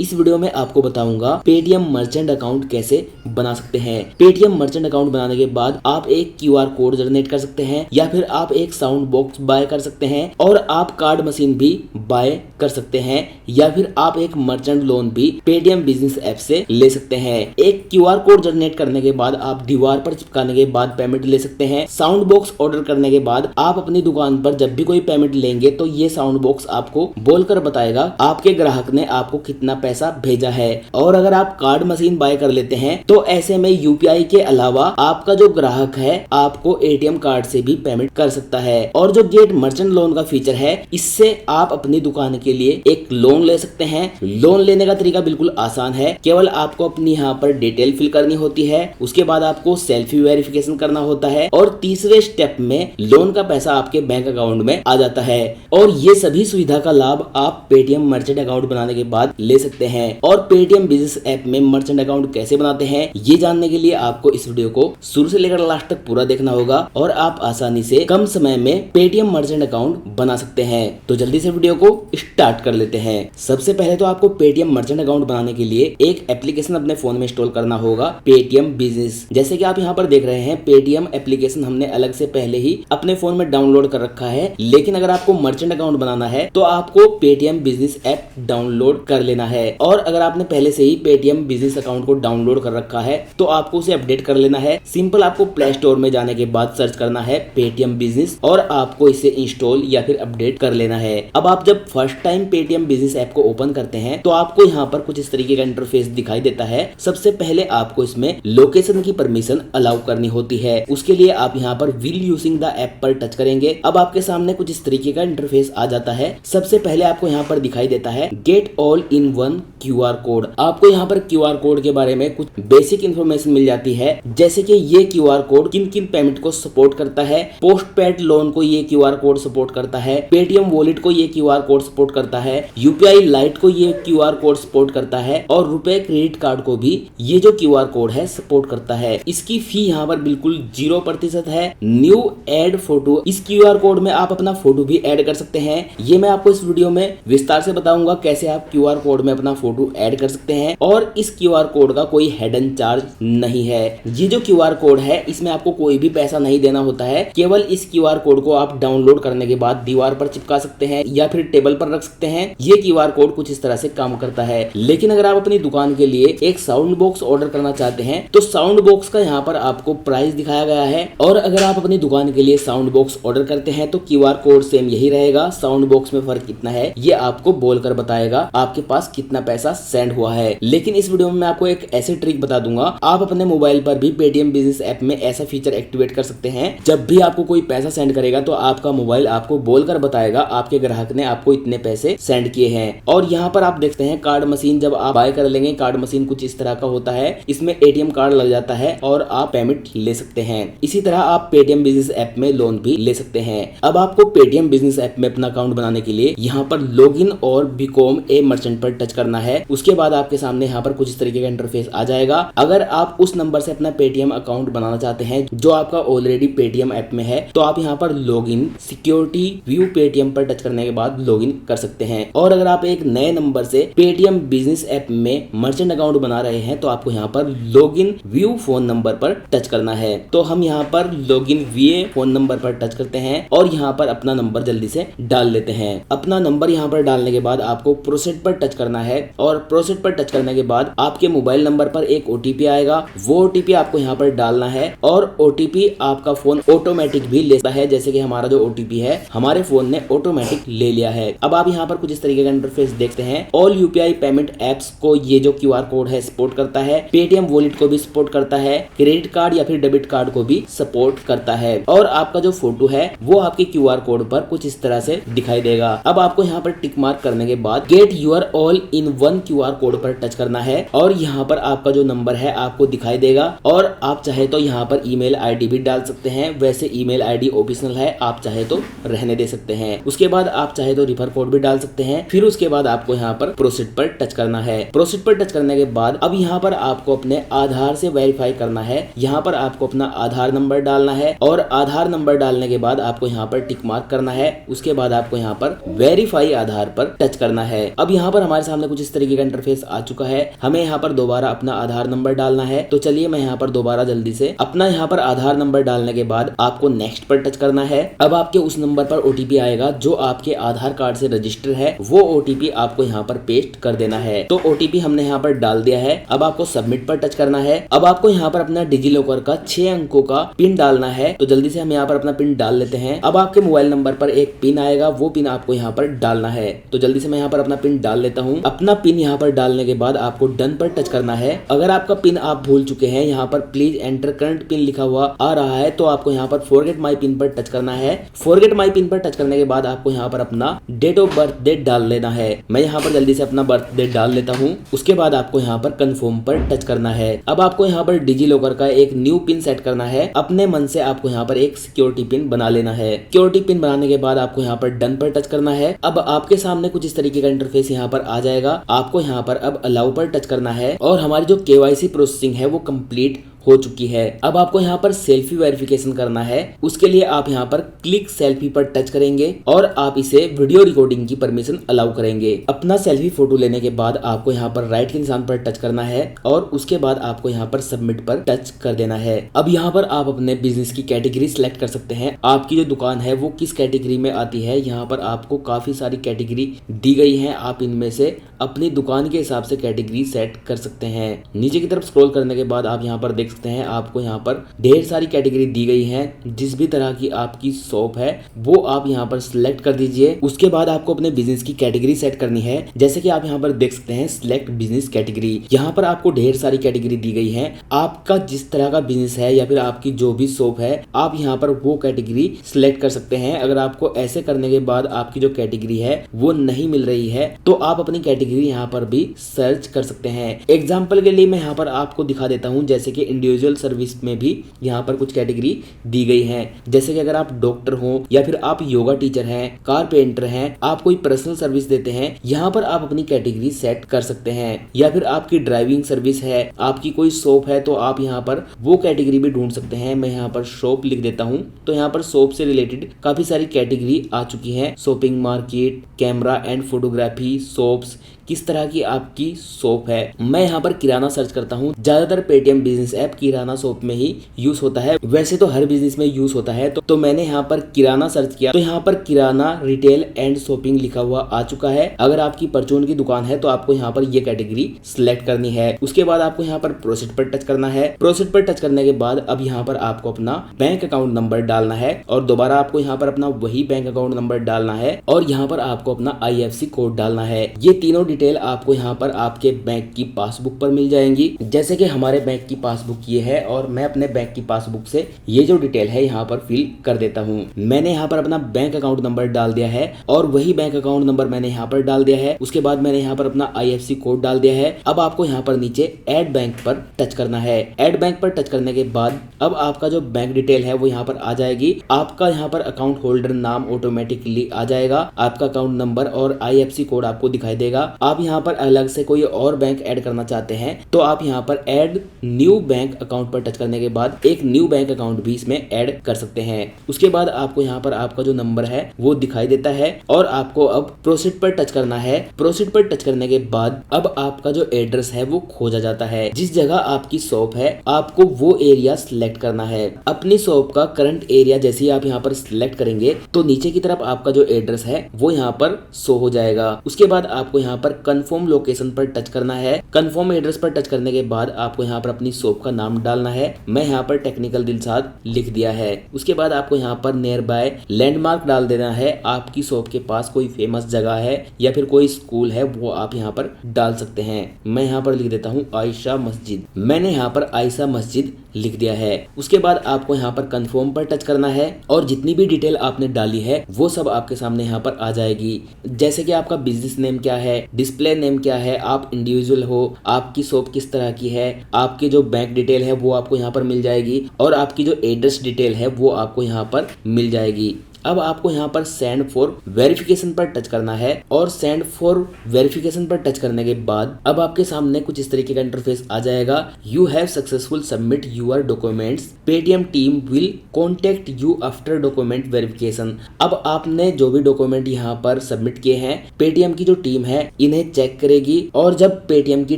इस वीडियो में आपको बताऊंगा पेटीएम मर्चेंट अकाउंट कैसे बना सकते हैं। पेटीएम मर्चेंट अकाउंट बनाने के बाद आप एक क्यूआर कोड जनरेट कर सकते हैं या फिर आप एक साउंड बॉक्स बाय कर सकते हैं और आप कार्ड मशीन भी बाय कर सकते हैं या फिर आप एक मर्चेंट लोन भी पेटीएम बिजनेस ऐप से ले सकते हैं। एक क्यूआर कोड जनरेट करने के बाद आप दीवार पर चिपकाने के बाद पेमेंट ले सकते हैं। साउंड बॉक्स ऑर्डर करने के बाद आप अपनी दुकान पर जब भी कोई पेमेंट लेंगे तो ये साउंड बॉक्स आपको बोलकर बताएगा आपके ग्राहक ने आपको कितना पैसा भेजा है। और अगर आप कार्ड मशीन बाय कर लेते हैं तो ऐसे में यूपीआई के अलावा आपका जो ग्राहक है आपको एटीएम कार्ड से भी पेमेंट कर सकता है। और जो गेट मर्चेंट लोन का फीचर है इससे आप अपनी दुकान के लिए एक लोन ले सकते हैं। लोन लेने का तरीका बिल्कुल आसान है, केवल आपको अपनी यहाँ पर डिटेल फिल करनी होती है, उसके बाद आपको सेल्फी वेरिफिकेशन करना होता है और तीसरे स्टेप में लोन का पैसा आपके बैंक अकाउंट में आ जाता है। और ये सभी सुविधा का लाभ आप पेटीएम मर्चेंट अकाउंट बनाने के बाद ले सकते हैं। और पेटीएम बिजनेस ऐप में मर्चेंट अकाउंट कैसे बनाते हैं ये जानने के लिए आपको इस वीडियो को शुरू से लेकर लास्ट तक पूरा देखना होगा और आप आसानी से कम समय में पेटीएम मर्चेंट अकाउंट बना सकते हैं। तो जल्दी से वीडियो को स्टार्ट कर लेते हैं। सबसे पहले तो आपको पेटीएम मर्चेंट अकाउंट बनाने के लिए एक एप्लीकेशन अपने फोन में इंस्टॉल करना होगा, पेटीएम बिजनेस। जैसे कि आप यहाँ पर देख रहे हैं पेटीएम एप्लीकेशन हमने अलग से पहले ही अपने फोन में डाउनलोड कर रखा है, लेकिन अगर आपको मर्चेंट अकाउंट बनाना है तो आपको पेटीएम बिजनेस ऐप डाउनलोड कर लेना है। और अगर आपने पहले से ही पेटीएम बिजनेस अकाउंट को डाउनलोड कर रखा है तो आपको उसे अपडेट कर लेना है। सिंपल आपको प्ले स्टोर में जाने के बाद सर्च करना है पेटीएम बिजनेस और आपको इसे इंस्टॉल या फिर अपडेट कर लेना है। अब आप जब first time Paytm business app को ओपन करते हैं तो आपको यहाँ पर कुछ इस तरीके का इंटरफेस दिखाई देता है। सबसे पहले आपको इसमें लोकेशन की परमिशन अलाउ करनी होती है। उसके लिए आप यहाँ पर विल यूजिंग द ऐप पर टच करेंगे। अब आपके सामने कुछ इस तरीके का इंटरफेस आ जाता है। सबसे पहले आपको यहाँ पर दिखाई देता है get all in one QR code. आपको यहाँ पर क्यूआर कोड के बारे में कुछ बेसिक इंफॉर्मेशन मिल जाती है, जैसे कि ये क्यूआर कोड किन किन पेमेंट को सपोर्ट करता है। पोस्ट पेड लोन को ये क्यूआर कोड सपोर्ट करता है, पेटीएम वॉलेट को ये क्यूआर कोड सपोर्ट करता है, यूपीआई लाइट को ये क्यूआर कोड सपोर्ट करता है और रुपए क्रेडिट कार्ड को भी ये जो क्यूआर कोड है सपोर्ट करता है। इसकी फी यहाँ पर बिल्कुल 0% है। न्यू एड फोटो, इस क्यूआर कोड में आप अपना फोटो भी ऐड कर सकते हैं। ये मैं आपको इस वीडियो में विस्तार से बताऊंगा कैसे आप क्यूआर कोड में अपना फोटो ऐड कर सकते हैं। और इस क्यूआर कोड का कोई हिडन चार्ज नहीं है। ये जो क्यूआर कोड है इसमें आपको कोई भी पैसा नहीं देना होता है, केवल इस क्यूआर कोड को आप डाउनलोड करने के बाद दीवार पर चिपका सकते हैं या फिर टेबल पर रख सकते हैं। ये क्यूआर कोड कुछ इस तरह से काम करता है। लेकिन अगर आप अपनी दुकान के लिए एक साउंड बॉक्स ऑर्डर करना चाहते हैं तो साउंड बॉक्स का यहाँ पर आपको प्राइस दिखाया गया है। और अगर आप अपनी दुकान के लिए साउंड बॉक्स ऑर्डर करते हैं तो क्यूआर कोड सेम यही रहेगा। साउंड बॉक्स में फर्क कितना है ये आपको बोलकर बताएगा आपके पास कितना पैसा सेंड हुआ है। लेकिन इस वीडियो में मैं आपको एक ऐसी ट्रिक बता दूंगा, आप अपने मोबाइल पर भी पेटीएम बिजनेस ऐप में ऐसा फीचर एक्टिवेट कर सकते हैं। जब भी आपको कोई पैसा सेंड करेगा तो आपका मोबाइल आपको बोलकर बताएगा आपके ग्राहक ने आपको इतने पैसे सेंड किए हैं। और यहाँ पर आप देखते हैं कार्ड मशीन जब आप बाय कर लेंगे, कार्ड मशीन कुछ इस तरह का होता है। इसमें एटीएम कार्ड लग जाता है और आप पेमेंट ले सकते हैं। इसी तरह आप पेटीएम बिजनेस ऐप में लोन भी ले सकते हैं। अब आपको पेटीएम बिजनेस ऐप में अपना अकाउंट बनाने के लिए यहाँ पर लॉगिन और बिकॉम ए मर्चेंट पर टच करना है। उसके बाद आपके सामने यहाँ पर कुछ इस तरीके का इंटरफेस आ जाएगा। अगर आप उस नंबर से अपना पेटीएम अकाउंट बनाना चाहते हैं जो आपका ऑलरेडी पेटीएम ऐप में है तो आप यहाँ पर लॉगिन सिक्योरिटी व्यू पेटीएम पर टच करने के बाद लॉगिन कर सकते हैं। और अगर आप एक नए नंबर से पेटीएम बिजनेस ऐप में मर्चेंट अकाउंट बना रहे हैं तो आपको यहाँ पर लॉगिन व्यू फोन नंबर पर टच करना है। तो हम यहाँ पर लॉगिन व्यू फोन नंबर पर टच करते हैं और यहाँ पर अपना नंबर जल्दी से डाल लेते हैं। अपना नंबर यहाँ पर डालने के बाद आपको प्रोसीड पर टच करना है और प्रोसीड पर टच करने के बाद आपके मोबाइल नंबर पर एक ओटीपी आएगा। वो ओटीपी आपको यहाँ पर डालना है और ओटीपी आपका फोन ऑटोमेटिक भी लेता है। जैसे कि हमारा जो ओटीपी है हमारे फोन ने ऑटोमेटिक ले लिया है। अब आप यहाँ पर कुछ इस तरीके का इंटरफेस देखते हैं। ऑल यूपीआई पेमेंट एप्स को ये जो क्यूआर कोड है सपोर्ट करता है, पेटीएम वॉलेट को भी सपोर्ट करता है, क्रेडिट कार्ड या फिर डेबिट कार्ड को भी सपोर्ट करता है। और आपका जो फोटो है वो आपके क्यूआर कोड पर कुछ इस तरह से दिखाई देगा। अब आपको यहाँ पर टिक मार्क करने के बाद get your all in one QR code पर टच करना है और यहाँ पर आपका जो नंबर है आपको दिखाई देगा। और आप चाहे तो यहाँ पर ईमेल आईडी भी डाल सकते हैं। वैसे ईमेल आईडी ऑप्शनल है, आप चाहे तो रहने दे सकते हैं। उसके बाद आप चाहे तो रिफर कोड भी डाल सकते हैं। फिर उसके बाद आपको यहाँ पर प्रोसीड पर टच करना है। प्रोसीड पर टच करने के बाद अब यहाँ पर आपको अपने आधार से वेरीफाई करना है। यहाँ पर आपको अपना आधार नंबर डालना है और आधार नंबर डालने के बाद आपको यहाँ पर टिक मार्क करना है। उसके बाद आपको यहाँ पर वेरीफाई आधार पर टच करना है। अब यहाँ पर हमारे सामने कुछ इस तरीके का इंटरफेस आ चुका है। हमें यहाँ पर दोबारा अपना आधार नंबर डालना है। तो चलिए मैं यहाँ पर दोबारा जल्दी से अपना यहाँ पर आधार नंबर डालने के बाद आपको नेक्स्ट पर टच करना है। अब आपके उस नंबर पर ओटीपी आएगा जो आपके आधार कार्ड से रजिस्टर है, वो ओटीपी आपको यहाँ पर पेस्ट कर देना है। तो ओटीपी हमने यहाँ पर डाल दिया है। अब आपको सबमिट पर टच करना है। अब आपको यहाँ पर अपना डिजी लॉकर का 6 अंकों का पिन डालना है। तो जल्दी से हम यहाँ पर अपना पिन डाल लेते हैं। अब आपके मोबाइल नंबर पर एक पिन आएगा, वो पिन आपको यहाँ पर डालना है। तो जल्दी से मैं यहाँ पर अपना पिन डाल लेता हूँ। अपना पिन यहाँ पर डालने के बाद आपको डन पर टच करना है। अगर आपका पिन आप भूल चुके हैं, यहाँ पर प्लीज एंटर करंट पिन लिखा हुआ आ रहा है, तो आपको यहाँ पर फॉरगेट माई पिन पर टच करना है। फॉरगेट माई पिन पर टच करने के बाद आपको यहाँ पर अपना डेट ऑफ बर्थ डेट डाल लेना है। मैं यहाँ पर जल्दी से अपना बर्थ डेट डाल लेता हूँ। उसके बाद आपको यहाँ पर कंफर्म पर टच करना है। अब आपको यहाँ पर डिजी लॉकर का एक न्यू पिन सेट करना है। अपने मन से आपको यहाँ पर एक सिक्योरिटी पिन बना लेना है। सिक्योरिटी पिन बनाने के बाद आपको यहाँ पर डन पर टच करना है। अब आपके सामने कुछ इस तरीके का इंटरफेस यहाँ पर आ जाएगा। आपको यहाँ पर अब अलाउ पर टच करना है और हमारी जो केवाईसी प्रोसेसिंग है वो कंप्लीट हो चुकी है। अब आपको यहाँ पर सेल्फी वेरिफिकेशन करना है। उसके लिए आप यहाँ पर क्लिक सेल्फी पर टच करेंगे और आप इसे वीडियो रिकॉर्डिंग की परमिशन अलाउ करेंगे। अपना सेल्फी फोटो लेने के बाद आपको यहाँ पर राइट के निशान पर टच करना है और उसके बाद आपको यहाँ पर सबमिट पर टच कर देना है। अब यहाँ पर आप अपने बिजनेस की कैटेगरी सिलेक्ट कर सकते हैं। आपकी जो दुकान है वो किस कैटेगरी में आती है। यहाँ पर आपको काफी सारी कैटेगरी दी गई है। आप इनमें से अपनी दुकान के हिसाब से कैटेगरी सेट कर सकते हैं। नीचे की तरफ स्क्रॉल करने के बाद आप यहाँ पर देख सकते हैं, आपको यहाँ पर ढेर सारी कैटेगरी दी गई है। जिस भी तरह की आपकी शॉप है वो आप यहाँ पर सिलेक्ट कर दीजिए। उसके बाद आपको अपने बिजनेस की कैटेगरी सेट करनी है। जैसे कि आप यहाँ पर देख सकते हैं सिलेक्ट बिजनेस कैटेगरी। यहाँ पर आपको ढेर सारी कैटेगरी दी गई है। आपका जिस तरह का बिजनेस है या फिर आपकी जो भी शॉप है, आप यहाँ पर वो कैटेगरी सिलेक्ट कर सकते हैं। अगर आपको ऐसे करने के बाद आपकी जो कैटेगरी है वो नहीं मिल रही है तो आप अपनी कैटेगरी यहाँ पर भी सर्च कर सकते हैं। एग्जाम्पल के लिए मैं यहाँ पर आपको दिखा देता हूँ। जैसे कि इंडिविजुअल सर्विस में भी यहाँ पर कुछ कैटेगरी दी गई है। जैसे कि अगर आप डॉक्टर हो या फिर आप योगा टीचर हैं, कारपेंटर हैं, आप कोई पर्सनल सर्विस देते हैं, यहाँ पर आप अपनी कैटेगरी सेट कर सकते हैं। या फिर आपकी ड्राइविंग सर्विस है, आपकी कोई शॉप है, तो आप यहाँ पर वो कैटेगरी भी ढूंढ सकते हैं। मैं यहाँ पर शॉप लिख देता हूँ। तो यहाँ पर शॉप से रिलेटेड काफी सारी कैटेगरी आ चुकी है। Shopping market, camera and photography, shops, किस तरह की आपकी शॉप है। मैं यहाँ पर किराना सर्च करता हूँ। ज्यादातर पेटीएम बिजनेस ऐप किराना शॉप में ही यूज होता है। वैसे तो हर बिजनेस में यूज होता है। तो मैंने यहाँ पर किराना सर्च किया तो यहाँ पर किराना रिटेल एंड शॉपिंग लिखा हुआ आ चुका है। अगर आपकी परचून की दुकान है तो आपको यहाँ पर ये कैटेगरी सिलेक्ट करनी है। उसके बाद आपको यहाँ पर प्रोसीड पर टच करना है। प्रोसीड पर टच करने के बाद अब यहाँ पर आपको अपना बैंक अकाउंट नंबर डालना है और दोबारा आपको यहाँ पर अपना वही बैंक अकाउंट नंबर डालना है और यहाँ पर आपको अपना IFSC कोड डालना है। ये तीनों डिटेल आपको यहाँ पर आपके बैंक की पासबुक पर मिल जाएंगी। जैसे कि हमारे बैंक की पासबुक ये है और मैं अपने बैंक की पासबुक से ये जो डिटेल है यहाँ पर फिल कर देता हूँ। मैंने यहाँ पर अपना बैंक अकाउंट नंबर डाल दिया है और वही बैंक अकाउंट नंबर मैंने यहाँ पर डाल दिया है। उसके बाद मैंने यहाँ पर अपना IFSC कोड डाल दिया है। अब आपको यहाँ पर नीचे ऐड बैंक पर टच करना है। ऐड बैंक पर टच करने के बाद अब आपका जो बैंक डिटेल है वो यहाँ पर आ जाएगी। आपका यहाँ पर अकाउंट होल्डर नाम ऑटोमेटिकली आ जाएगा। आपका अकाउंट नंबर और IFSC कोड आपको दिखाई देगा। आप यहाँ पर अलग से कोई और बैंक ऐड करना चाहते हैं तो आप यहाँ पर ऐड न्यू बैंक अकाउंट पर टच करने के बाद एक न्यू बैंक अकाउंट भी इसमें ऐड कर सकते हैं। उसके बाद आपको यहाँ पर आपका जो नंबर है वो दिखाई देता है और आपको अब प्रोसीड पर टच करना है। प्रोसीड पर टच करने के बाद अब आपका जो एड्रेस है वो खोजा जाता है। जिस जगह आपकी शॉप है आपको वो एरिया सिलेक्ट करना है। अपनी शॉप का करंट एरिया जैसे ही आप यहाँ पर सिलेक्ट करेंगे तो नीचे की तरफ आपका जो एड्रेस है वो यहाँ पर शो हो जाएगा। उसके बाद आपको यहाँ पर कंफर्म लोकेशन पर टच करना है। कंफर्म एड्रेस पर टच करने के बाद आपको यहाँ पर अपनी शॉप का नाम डालना है। मैं यहाँ पर टेक्निकल दिलशाद लिख दिया है। उसके बाद आपको यहाँ पर नियर बाय लैंडमार्क डाल देना है। आपकी शॉप के पास कोई फेमस जगह है या फिर कोई स्कूल है वो आप यहाँ पर डाल सकते हैं। मैं यहाँ पर लिख देता हूँ आयशा मस्जिद। मैंने यहाँ पर आयशा मस्जिद लिख दिया है। उसके बाद आपको यहाँ पर कंफर्म पर टच करना है और जितनी भी डिटेल आपने डाली है वो सब आपके सामने यहाँ पर आ जाएगी। जैसे कि आपका बिजनेस नेम क्या है, डिस्प्ले नेम क्या है, आप इंडिविजुअल हो, आपकी शॉप किस तरह की है, आपकी जो बैंक डिटेल है वो आपको यहाँ पर मिल जाएगी और आपकी जो एड्रेस डिटेल है वो आपको यहाँ पर मिल जाएगी। अब आपको यहाँ पर सेंड फॉर वेरिफिकेशन पर टच करना है और सेंड फॉर वेरिफिकेशन पर टच करने के बाद अब आपके सामने कुछ इस तरीके का इंटरफेस आ जाएगा। You have successful submit your documents, Paytm team will contact you after document verification. अब आपने जो भी डॉक्यूमेंट यहाँ पर सबमिट किए हैं, पेटीएम की जो टीम है इन्हें चेक करेगी और जब पेटीएम की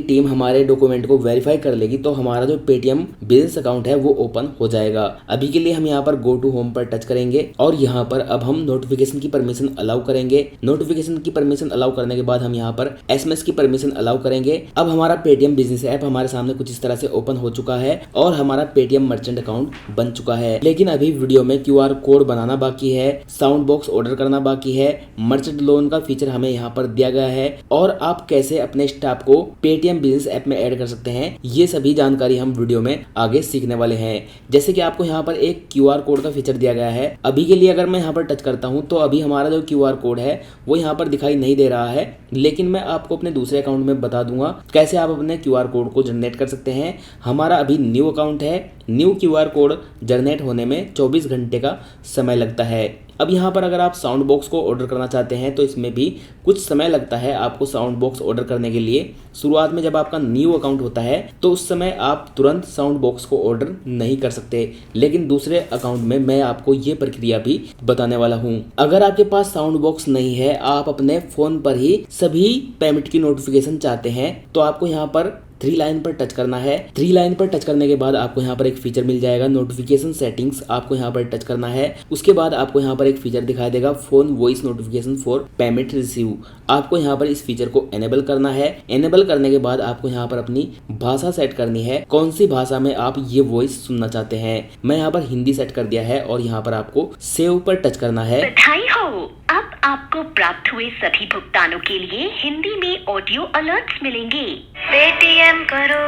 टीम हमारे डॉक्यूमेंट को वेरीफाई कर लेगी तो हमारा जो पेटीएम बिजनेस अकाउंट है वो ओपन हो जाएगा। अभी के लिए हम यहाँ पर गो टू होम पर टच करेंगे और यहाँ पर अब हम नोटिफिकेशन की परमिशन अलाउ करेंगे। नोटिफिकेशन की परमिशन अलाउ करने के बाद हम यहाँ पर एसएमएस की परमिशन अलाउ करेंगे। अब हमारा पेटीएम बिजनेस ऐप हमारे सामने कुछ इस तरह से ओपन हो चुका है और हमारा पेटीएम मर्चेंट अकाउंट बन चुका है। लेकिन अभी वीडियो में क्यूआर कोड बनाना बाकी है, साउंड बॉक्स ऑर्डर करना बाकी है, मर्चेंट लोन का फीचर हमें यहाँ पर दिया गया है और आप कैसे अपने स्टाफ को पेटीएम बिजनेस ऐप में ऐड कर सकते हैं, ये सभी जानकारी हम वीडियो में आगे सीखने वाले हैं। जैसे कि आपको यहाँ पर एक क्यूआर कोड का फीचर दिया गया है। अभी के लिए अगर मैं यहाँ पर टच करता हूँ तो अभी हमारा जो क्यूआर कोड है वो यहाँ पर दिखाई नहीं दे रहा है, लेकिन मैं आपको अपने दूसरे अकाउंट में बता दूंगा कैसे आप अपने क्यूआर कोड को जनरेट कर सकते हैं। हमारा अभी न्यू अकाउंट है, न्यू क्यूआर कोड जनरेट होने में 24 घंटे का समय लगता है। अब यहाँ पर अगर आप साउंड बॉक्स को ऑर्डर करना चाहते हैं तो इसमें भी कुछ समय लगता है आपको साउंड बॉक्स ऑर्डर करने के लिए। शुरुआत में जब आपका न्यू अकाउंट होता है तो उस समय आप तुरंत साउंड बॉक्स को ऑर्डर नहीं कर सकते, लेकिन दूसरे अकाउंट में मैं आपको ये प्रक्रिया भी बताने वाला हूँ। अगर आपके पास साउंड बॉक्स नहीं है, आप अपने फोन पर ही सभी पेमेंट की नोटिफिकेशन चाहते हैं तो आपको यहाँ पर 3 लाइन पर टच करना है। 3 लाइन पर टच करने के बाद आपको यहाँ पर एक फीचर मिल जाएगा नोटिफिकेशन सेटिंग्स, आपको यहाँ पर टच करना है। उसके बाद आपको यहाँ पर एक फीचर दिखाई देगा phone voice notification for payment receive, आपको यहाँ पर इस फीचर को एनेबल करना है। एनेबल करने के बाद आपको यहाँ पर अपनी भाषा सेट करनी है, कौन सी भाषा में आप ये वॉइस सुनना चाहते हैं। मैं यहाँ पर हिंदी सेट कर दिया है और यहाँ पर आपको सेव पर टच करना है। बधाई हो, अब आपको प्राप्त हुए सभी भुगतानों के लिए हिंदी में ऑडियो अलर्ट्स मिलेंगे। पेटीएम करो।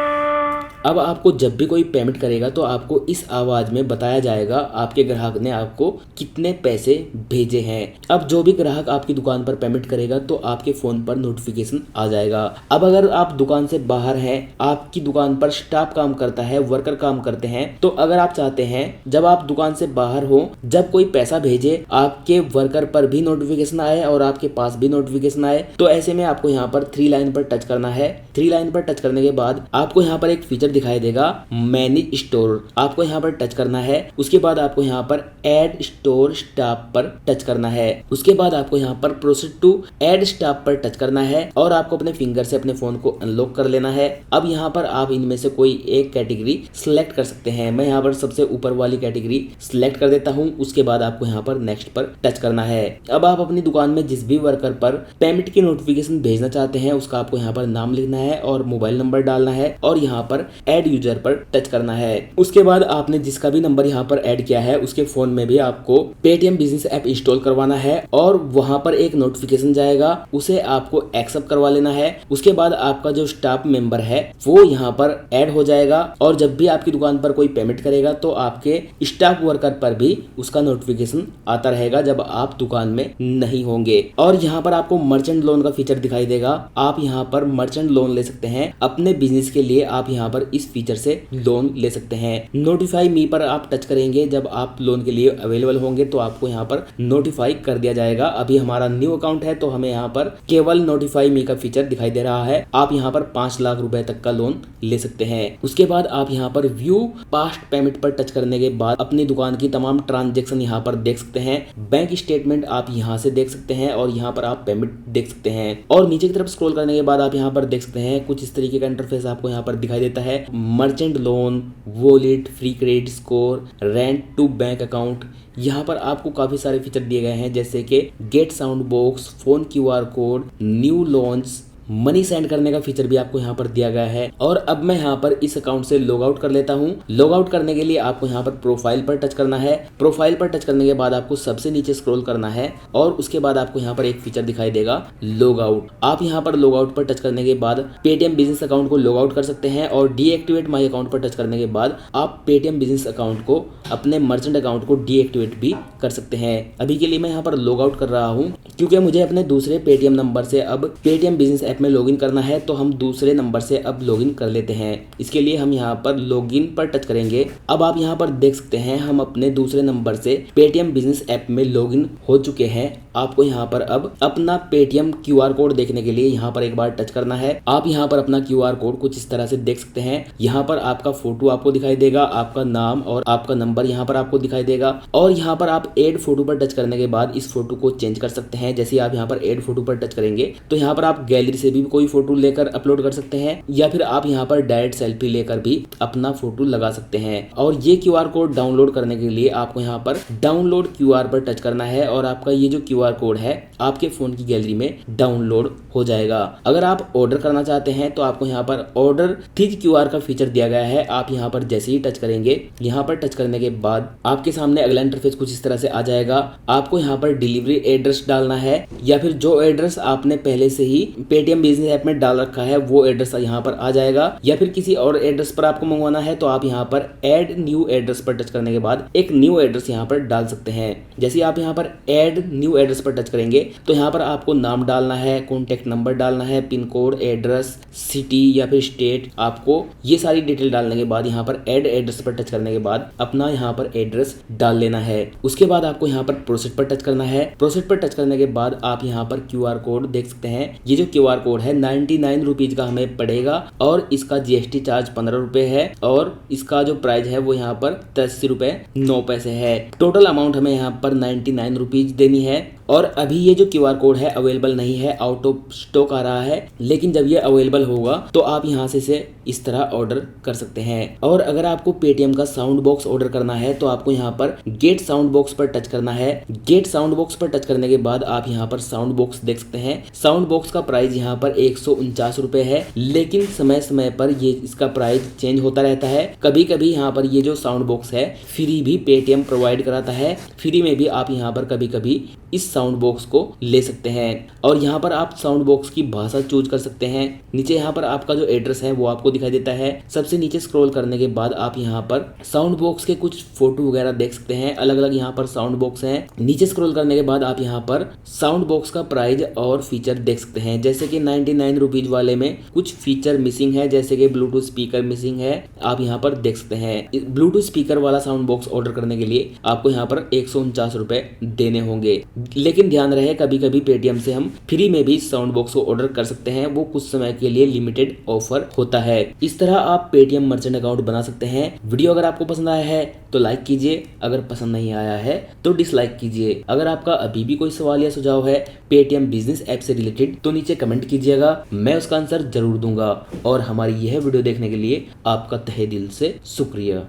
अब आपको जब भी कोई पेमेंट करेगा तो आपको इस आवाज में बताया जाएगा आपके ग्राहक ने आपको कितने पैसे भेजे हैं। अब जो भी ग्राहक आपकी दुकान पर पेमेंट करेगा तो आपके फोन पर नोटिफिकेशन आ जाएगा। अब अगर आप दुकान से बाहर हैं, आपकी दुकान पर स्टाफ काम करता है, वर्कर काम करते हैं, तो अगर आप चाहते हैं जब आप दुकान से बाहर हो, जब कोई पैसा भेजे आपके वर्कर पर भी नोटिफिकेशन आए और आपके पास भी नोटिफिकेशन आए, तो ऐसे में आपको यहाँ पर 3 लाइन पर टच करना है। 3 लाइन पर टच करने के बाद आपको यहाँ पर एक फीचर दिखाई देगा मैनेज स्टोर, आपको यहाँ पर टच करना है। उसके बाद आपको यहाँ पर ऐड स्टोर स्टाफ पर टच करना है। उसके बाद आपको यहाँ पर प्रोसीड टू ऐड स्टाफ पर टच करना है और आपको अपने फिंगर से अपने फोन को अनलॉक कर लेना है। अब यहाँ पर आप इनमें से कोई एक कैटेगरी सिलेक्ट कर सकते हैं। मैं यहाँ पर सबसे ऊपर वाली कैटेगरी सिलेक्ट कर देता हूँ। उसके बाद आपको यहाँ पर नेक्स्ट पर टच करना है। अब आप अपनी दुकान में जिस भी वर्कर पर पेमेंट की नोटिफिकेशन भेजना चाहते हैं उसका आपको यहाँ पर नाम लिखना है और मोबाइल नंबर डालना है और यहाँ पर ऐड यूजर पर टच करना है। उसके बाद आपने जिसका भी नंबर यहाँ पर ऐड किया है उसके फोन में भी आपको पेटीएम बिजनेस ऐप इंस्टॉल करवाना है और वहां पर एक नोटिफिकेशन जाएगा, उसे आपको एक्सेप्ट करवा लेना है। उसके बाद आपका जो स्टाफ मेंबर है वो यहाँ पर ऐड हो जाएगा और जब भी आपकी दुकान पर कोई पेमेंट करेगा तो आपके स्टाफ वर्कर पर भी उसका नोटिफिकेशन आता रहेगा जब आप दुकान में नहीं होंगे। और यहाँ पर आपको मर्चेंट लोन का फीचर दिखाई देगा, आप यहाँ पर मर्चेंट लोन ले सकते हैं अपने बिजनेस के लिए। आप यहाँ पर इस फीचर से लोन ले सकते हैं। नोटिफाई मी पर आप टच करेंगे, जब आप लोन के लिए अवेलेबल होंगे तो आपको यहाँ पर नोटिफाई कर दिया जाएगा। अभी हमारा न्यू अकाउंट है तो हमें यहाँ पर केवल नोटिफाई मी का फीचर दिखाई दे रहा है। आप यहाँ पर 5 लाख रुपए तक का लोन ले सकते हैं। उसके बाद आप यहाँ पर व्यू पास्ट पेमेंट पर टच करने के बाद अपनी दुकान की तमाम ट्रांजेक्शन यहाँ पर देख सकते हैं। बैंक स्टेटमेंट आप यहाँ से देख सकते हैं और यहाँ पर आप पेमेंट देख सकते हैं। और नीचे की तरफ स्क्रॉल करने के बाद आप यहाँ पर देख सकते हैं कुछ इस तरीके का इंटरफेस आपको यहाँ पर दिखाई देता है। Merchant loan, wallet, free credit score, rent to bank account, यहाँ पर आपको काफी सारे फीचर दिए गए हैं जैसे कि get sound box, phone QR code, new launch, money send करने का फीचर भी आपको यहाँ पर दिया गया है। और अब मैं यहाँ पर इस अकाउंट से लॉग आउट कर लेता हूँ। लॉग आउट करने के लिए आपको यहाँ पर प्रोफाइल पर टच करना है। प्रोफाइल पर टच करने के बाद आपको सबसे नीचे स्क्रॉल करना है और उसके बाद आपको यहाँ पर एक फीचर दिखाई देगा लॉग आउट। आप यहाँ पर लॉग आउट पर टच करने के बाद पेटीएम बिजनेस अकाउंट को लॉग आउट कर सकते हैं और डीएक्टिवेट माई अकाउंट पर टच करने के बाद आप पेटीएम बिजनेस अकाउंट को, अपने मर्चेंट अकाउंट को डीएक्टिवेट भी कर सकते हैं। अभी के लिए मैं यहाँ पर लॉग आउट कर रहा हूँ क्योंकि मुझे अपने दूसरे पेटीएम नंबर से अब पेटीएम बिजनेस ऐप ऐप में लॉगिन करना है तो हम दूसरे नंबर से अब लॉगिन कर लेते हैं। इसके लिए हम यहाँ पर लॉगिन पर टच करेंगे। अब आप यहाँ पर देख सकते हैं हम अपने दूसरे नंबर से पेटीएम बिजनेस ऐप में लॉगिन हो चुके हैं। आपको यहाँ पर अब अपना पेटीएम क्यूआर कोड देखने के लिए यहाँ पर एक बार टच करना है। आप यहाँ पर अपना क्यूआर कोड कुछ इस तरह से देख सकते हैं। यहाँ पर आपका फोटो आपको दिखाई देगा, आपका नाम और आपका नंबर यहाँ पर आपको दिखाई देगा। और यहाँ पर आप ऐड फोटो पर टच करने के बाद इस फोटो को चेंज कर सकते हैं। जैसे आप यहाँ पर ऐड फोटो पर टच करेंगे तो यहाँ पर आप गैलरी से भी कोई फोटो लेकर अपलोड कर सकते हैं, या फिर आप यहाँ पर डायरेक्ट सेल्फी लेकर भी अपना फोटो लगा सकते हैं। और ये क्यूआर कोड डाउनलोड करने के लिए आपको यहाँ पर डाउनलोड क्यूआर पर टच करना है और आपका ये जो क्यूआर कोड है आपके फोन की गैलरी में डाउनलोड हो जाएगा। अगर आप ऑर्डर करना चाहते हैं तो आपको यहाँ पर ऑर्डर थिक क्यूआर का फीचर दिया गया है। आप यहाँ पर जैसे ही टच करेंगे, यहाँ पर टच करने के बाद आपके सामने अगला इंटरफेस कुछ इस तरह से आ जाएगा। आपको यहाँ पर डिलीवरी एड्रेस डालना है, या फिर जो एड्रेस आपने पहले से ही पेटीएम बिजनेस ऐप में डाल रखा है वो एड्रेस यहाँ पर आ जाएगा। या फिर किसी और एड्रेस पर आपको मंगवाना है तो आप यहाँ पर ऐड न्यू एड्रेस पर टच करने के बाद एक न्यू एड्रेस यहाँ पर डाल सकते हैं। जैसे आप यहाँ पर ऐड न्यू एड्रेस पर टच करेंगे तो यहाँ पर आपको नाम डालना है, कॉन्टेक्ट नंबर डालना है, पिन कोड, एड्रेस, सिटी या फिर स्टेट। आपको ये सारी डिटेल डालने के बाद यहाँ पर ऐड एड्रेस पर टच करने के बाद अपना यहाँ पर एड्रेस डाल लेना है। उसके बाद आपको यहाँ पर प्रोसीड पर टच करना है। प्रोसीड पर टच करने के बाद आप यहाँ पर क्यूआर कोड देख सकते हैं। ये जो क्यूआर कोड है 99 रुपीज का हमें पड़ेगा और इसका जीएसटी चार्ज 15 रुपए है और इसका जो प्राइस है वो यहाँ पर 83 रुपए 9 पैसे है। टोटल अमाउंट हमें यहाँ पर 99 रुपीज देनी है। और अभी ये जो क्यूआर कोड है अवेलेबल नहीं है, आउट ऑफ स्टॉक आ रहा है, लेकिन जब ये अवेलेबल होगा तो आप यहाँ से इसे इस तरह ऑर्डर कर सकते हैं। और अगर आपको पेटीएम का साउंड बॉक्स ऑर्डर करना है तो आपको यहाँ पर गेट साउंड बॉक्स पर टच करना है। गेट साउंड बॉक्स पर टच करने के बाद आप यहाँ पर साउंड बॉक्स देख सकते हैं। साउंड बॉक्स का प्राइस यहाँ पर 149 रुपए है, लेकिन समय समय पर ये इसका प्राइस चेंज होता रहता है। कभी कभी यहाँ पर ये जो साउंड बॉक्स है फ्री भी पेटीएम प्रोवाइड कराता है। फ्री में भी आप यहाँ पर कभी कभी इस साउंड बॉक्स को ले सकते हैं। और यहाँ पर आप साउंड बॉक्स की भाषा चूज कर सकते हैं। नीचे यहाँ पर आपका जो एड्रेस है वो आपको दिखाई देता है। सबसे नीचे स्क्रॉल करने के बाद आप यहाँ पर साउंड बॉक्स के कुछ फोटो वगैरह देख सकते हैं। अलग अलग यहाँ पर साउंड बॉक्स हैं। नीचे स्क्रॉल करने के बाद आप यहाँ पर साउंड बॉक्स का प्राइस और फीचर देख सकते हैं। जैसे कि 99 रुपीज वाले में कुछ फीचर मिसिंग है, जैसे कि ब्लूटूथ स्पीकर मिसिंग है, आप यहाँ पर देख सकते हैं। ब्लूटूथ स्पीकर वाला साउंड बॉक्स ऑर्डर करने के लिए आपको यहाँ पर 149 रुपए देने होंगे। लेकिन ध्यान रहे कभी कभी पेटीएम से हम फ्री में भी साउंड बॉक्स को ऑर्डर कर सकते हैं, वो कुछ समय के लिए लिमिटेड ऑफर होता है। इस तरह आप पेटीएम मर्चेंट अकाउंट बना सकते हैं। वीडियो अगर आपको पसंद आया है तो लाइक कीजिए, अगर पसंद नहीं आया है तो डिसलाइक कीजिए। अगर आपका अभी भी कोई सवाल या सुझाव है पेटीएम बिजनेस ऐप से रिलेटेड तो नीचे कमेंट कीजिएगा, मैं उसका आंसर जरूर दूंगा। और हमारी यह वीडियो देखने के लिए आपका तहे दिल से शुक्रिया।